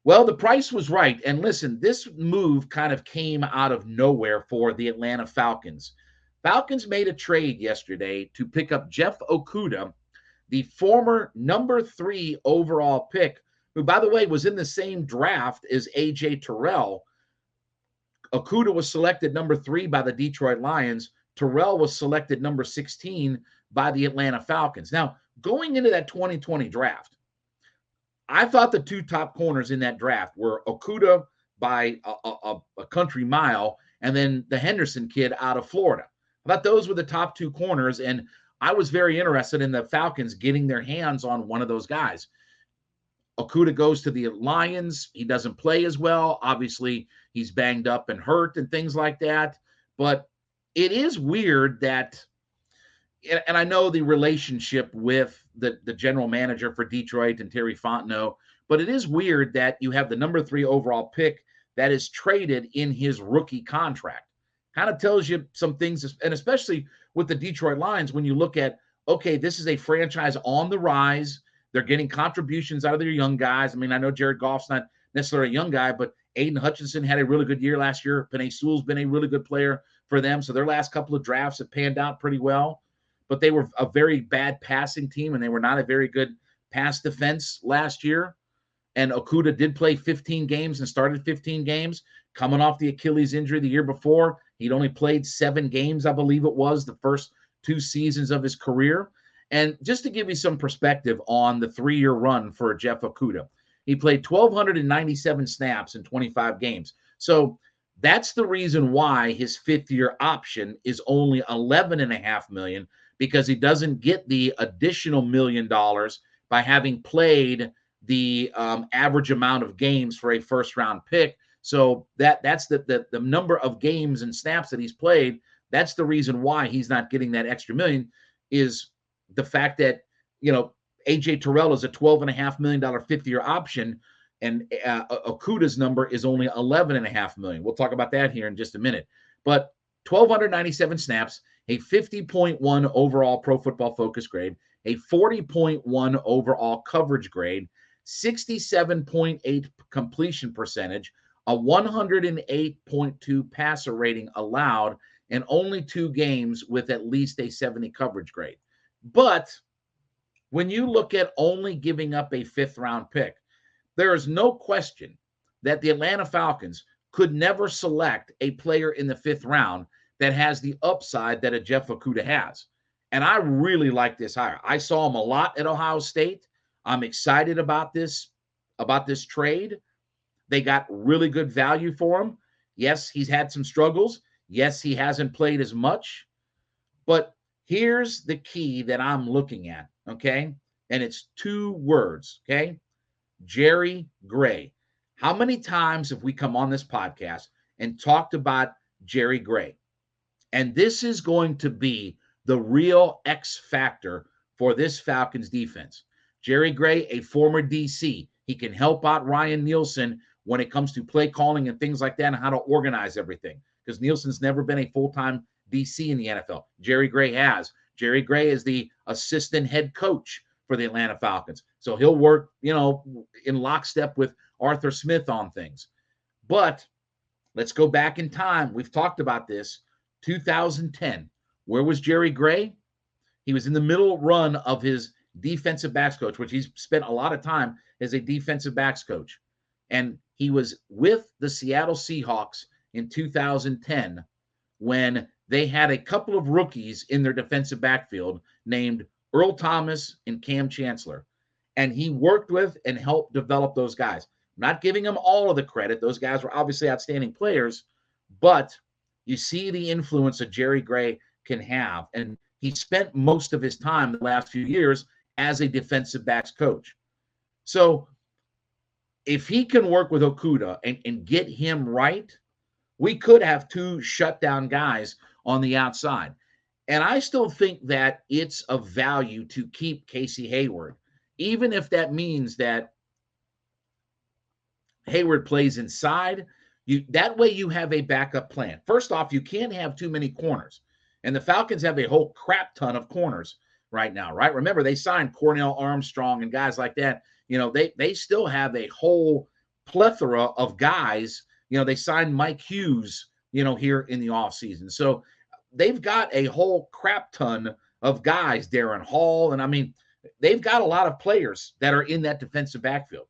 Well, the price was right. And listen, this move kind of came out of nowhere for the Atlanta Falcons. Falcons made a trade yesterday to pick up Jeff Okudah, the former number 3 overall pick, who, by the way, was in the same draft as A.J. Terrell. Okudah was selected number 3 by the Detroit Lions. Terrell was selected number 16 by the Atlanta Falcons. Now, going into that 2020 draft, I thought the 2 top corners in that draft were Okudah by a country mile, and then the Henderson kid out of Florida. I thought those were the top 2 corners, and I was very interested in the Falcons getting their hands on one of those guys. Okudah goes to the Lions. He doesn't play as well. Obviously, he's banged up and hurt and things like that. But it is weird that, and I know the relationship with the general manager for Detroit and Terry Fontenot, but it is weird that you have the number 3 overall pick that is traded in his rookie contract. Kind of tells you some things, and especially with the Detroit Lions, when you look at, okay, this is a franchise on the rise. They're getting contributions out of their young guys. I mean, I know Jared Goff's not necessarily a young guy, but Aiden Hutchinson had a really good year last year. Penei Sewell's been a really good player for them. So their last couple of drafts have panned out pretty well. But they were a very bad passing team, and they were not a very good pass defense last year. And Okudah did play 15 games and started 15 games, coming off the Achilles injury the year before. He'd only played 7 games, I believe it was, the first 2 seasons of his career. And just to give you some perspective on the 3-year run for Jeff Okudah, he played 1,297 snaps in 25 games. So that's the reason why his 5th-year option is only $11.5 million, because he doesn't get the additional $1 million by having played the average amount of games for a first-round pick. So that's the number of games and snaps that he's played. That's the reason why he's not getting that extra $1 million, is the fact that, A.J. Terrell is a $12.5 million 5th-year option, and Okudah's number is only $11.5 million. We'll talk about that here in just a minute. But 1,297 snaps, a 50.1 overall Pro Football Focus grade, a 40.1 overall coverage grade, 67.8 completion percentage, a 108.2 passer rating allowed, and only 2 games with at least a 70 coverage grade. But when you look at only giving up a 5th-round pick, there is no question that the Atlanta Falcons could never select a player in the 5th round that has the upside that a Jeff Okudah has. And I really like this hire. I saw him a lot at Ohio State. I'm excited about this trade. They got really good value for him. Yes, he's had some struggles. Yes, he hasn't played as much. But here's the key that I'm looking at, okay? And it's 2 words, okay? Jerry Gray. How many times have we come on this podcast and talked about Jerry Gray? And this is going to be the real X factor for this Falcons defense. Jerry Gray, a former DC. He can help out Ryan Nielsen when it comes to play calling and things like that and how to organize everything, because Nielsen's never been a full-time DC in the NFL. Jerry Gray has. Jerry Gray is the assistant head coach for the Atlanta Falcons. So he'll work, in lockstep with Arthur Smith on things. But let's go back in time. We've talked about this. 2010. Where was Jerry Gray? He was in the middle run of his defensive backs coach, which he's spent a lot of time as a defensive backs coach. And he was with the Seattle Seahawks in 2010 when they had a couple of rookies in their defensive backfield named Earl Thomas and Cam Chancellor. And he worked with and helped develop those guys. I'm not giving them all of the credit. Those guys were obviously outstanding players, but you see the influence that Jerry Gray can have. And he spent most of his time the last few years as a defensive backs coach. So if he can work with Okudah and get him right, we could have 2 shutdown guys on the outside. And I still think that it's of value to keep Casey Hayward, even if that means that Hayward plays inside. That way you have a backup plan. First off, you can't have too many corners. And the Falcons have a whole crap ton of corners right now, right? Remember, they signed Cornell Armstrong and guys like that. They still have a whole plethora of guys. They signed Mike Hughes, here in the offseason. So they've got a whole crap ton of guys, Darren Hall. And I mean, they've got a lot of players that are in that defensive backfield.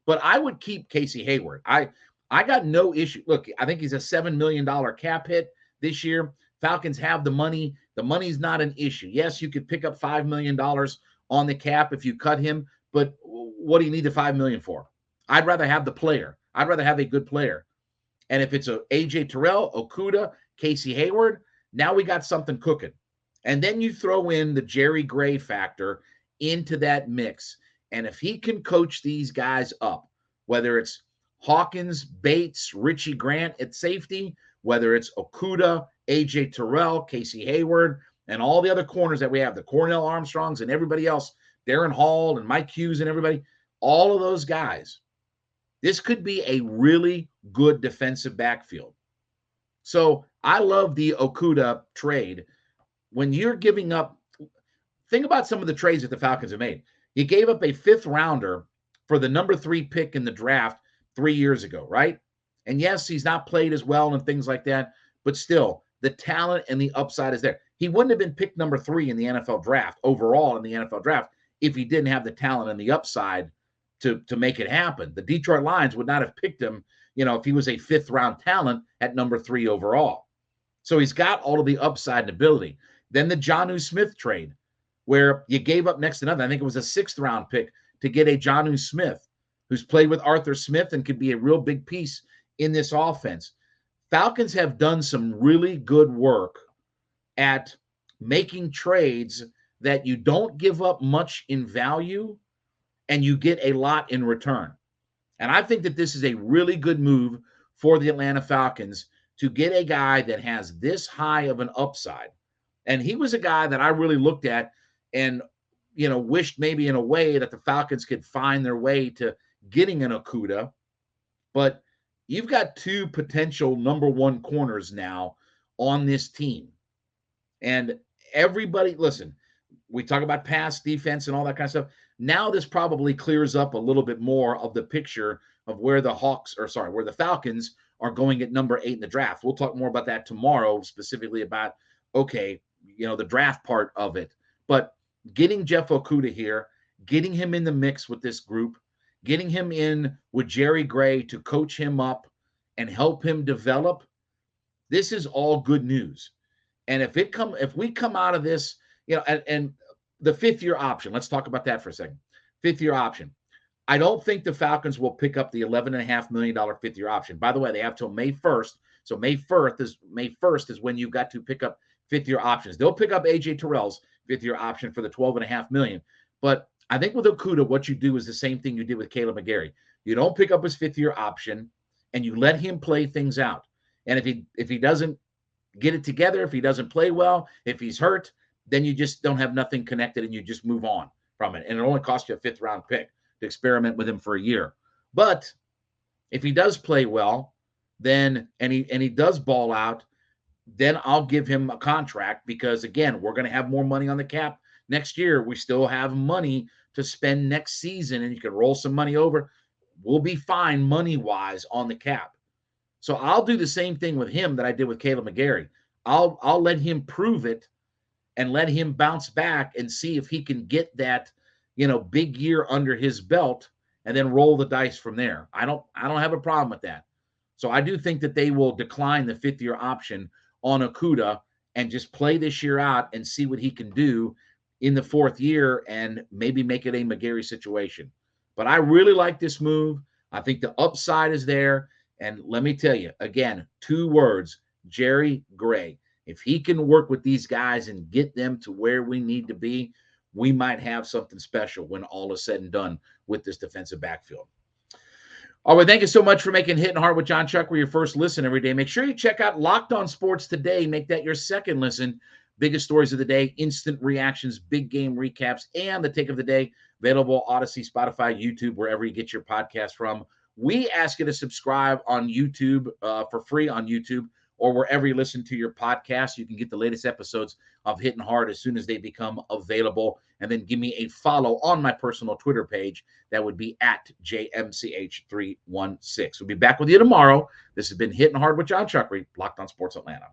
But I would keep Casey Hayward. I got no issue. Look, I think he's a $7 million cap hit this year. Falcons have the money. The money's not an issue. Yes, you could pick up $5 million on the cap if you cut him, but what do you need the $5 million for? I'd rather have the player. I'd rather have a good player. And if it's a AJ Terrell, Okudah, Casey Hayward, now we got something cooking. And then you throw in the Jerry Gray factor into that mix. And if he can coach these guys up, whether it's Hawkins, Bates, Richie Grant at safety, whether it's Okudah, AJ Terrell, Casey Hayward, and all the other corners that we have, the Cornell Armstrongs and everybody else, Darren Hall and Mike Hughes and everybody, all of those guys, this could be a really good defensive backfield. So I love the Okudah trade. When you're giving up, think about some of the trades that the Falcons have made. You gave up a 5th rounder for the number 3 pick in the draft 3 years ago, right? And yes, he's not played as well and things like that, but still, the talent and the upside is there. He wouldn't have been picked number 3 in the NFL draft, overall in the NFL draft, if he didn't have the talent and the upside to make it happen. The Detroit Lions would not have picked him, if he was a 5th round talent at number 3 overall. So he's got all of the upside and ability. Then the Jonnu Smith trade, where you gave up next to nothing. I think it was a 6th round pick to get a Jonnu Smith, who's played with Arthur Smith and could be a real big piece in this offense. Falcons have done some really good work at making trades that you don't give up much in value and you get a lot in return. And I think that this is a really good move for the Atlanta Falcons to get a guy that has this high of an upside. And he was a guy that I really looked at and, wished maybe in a way that the Falcons could find their way to getting an Okudah. But you've got 2 potential number 1 corners now on this team. And everybody, listen, we talk about pass defense and all that kind of stuff. Now this probably clears up a little bit more of the picture of where the where the Falcons are going at number 8 in the draft. We'll talk more about that tomorrow, specifically about, the draft part of it. But getting Jeff Okudah here, getting him in the mix with this group, getting him in with Jerry Gray to coach him up and help him develop, this is all good news. And if we come out of this, and the 5th-year option, let's talk about that for a second. 5th-year option. I don't think the Falcons will pick up the $11.5 million 5th-year option. By the way, they have till May 1st. So May 1st is when you've got to pick up 5th-year options. They'll pick up AJ Terrell's 5th-year option for the $12.5 million. But I think with Okudah, what you do is the same thing you did with Caleb McGarry. You don't pick up his 5th-year option, and you let him play things out. And if he doesn't get it together, if he doesn't play well, if he's hurt, then you just don't have nothing connected and you just move on from it. And it only costs you a 5th round pick to experiment with him for a year. But if he does play well, then and he does ball out, then I'll give him a contract because, again, we're going to have more money on the cap next year. We still have money to spend next season, and you can roll some money over. We'll be fine money-wise on the cap. So I'll do the same thing with him that I did with Caleb McGarry. I'll let him prove it and let him bounce back and see if he can get that, big year under his belt and then roll the dice from there. I don't have a problem with that. So I do think that they will decline the 5th-year option on Okudah and just play this year out and see what he can do in the 4th year and maybe make it a McGarry situation. But I really like this move. I think the upside is there. And let me tell you, again, 2 words, Jerry Gray. If he can work with these guys and get them to where we need to be, we might have something special when all is said and done with this defensive backfield. All right, thank you so much for making Hittin' Hard with Jon Chuckery your first listen every day. Make sure you check out Locked On Sports today. Make that your second listen. Biggest stories of the day, instant reactions, big game recaps, and the take of the day. Available Odyssey, Spotify, YouTube, wherever you get your podcast from. We ask you to subscribe on YouTube for free on YouTube. or wherever you listen to your podcast. You can get the latest episodes of Hittin' Hard as soon as they become available. And then give me a follow on my personal Twitter page. That would be at JMCH316. We'll be back with you tomorrow. This has been Hittin' Hard with Jon Chuckery, Locked on Sports Atlanta.